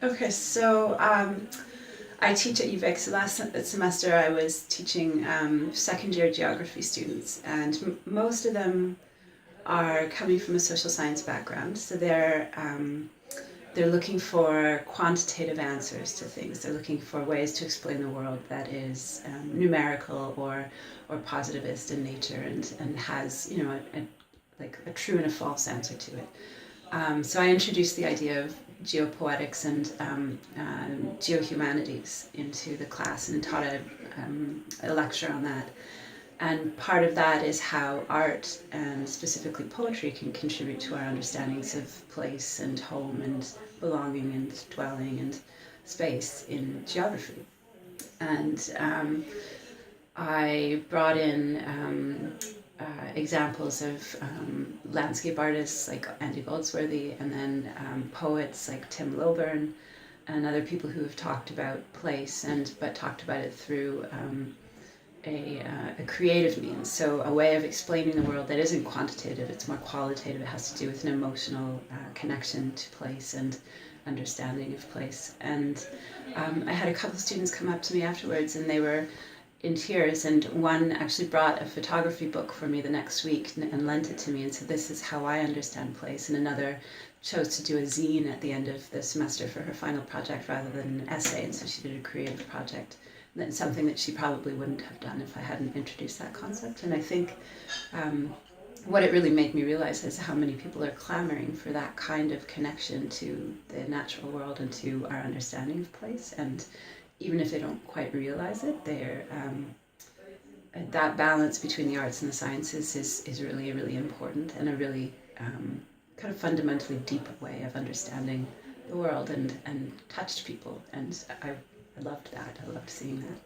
Okay, so I teach at UVic. So last semester I was teaching second year geography students, and most of them are coming from a social science background. So they're looking for quantitative answers to things. They're looking for ways to explain the world that is numerical or positivist in nature and has like a true and a false answer to it. So I introduced the idea of geopoetics and geohumanities into the class and taught a lecture on that. And part of that is how art and specifically poetry can contribute to our understandings of place and home and belonging and dwelling and space in geography. And I brought in examples of landscape artists like Andy Goldsworthy, and then poets like Tim Lilburn, and other people who have talked about place but talked about it through a creative means. So a way of explaining the world that isn't quantitative; it's more qualitative. It has to do with an emotional connection to place and understanding of place. And I had a couple of students come up to me afterwards, and they were in tears, and one actually brought a photography book for me the next week and lent it to me and said, "This is how I understand place." And another chose to do a zine at the end of the semester for her final project rather than an essay, and so she did a creative project. And that's something that she probably wouldn't have done if I hadn't introduced that concept. And I think what it really made me realize is how many people are clamoring for that kind of connection to the natural world and to our understanding of place. And even if they don't quite realize it, they're that balance between the arts and the sciences is really, really important and a really kind of fundamentally deep way of understanding the world and touched people. And I loved that. I loved seeing that.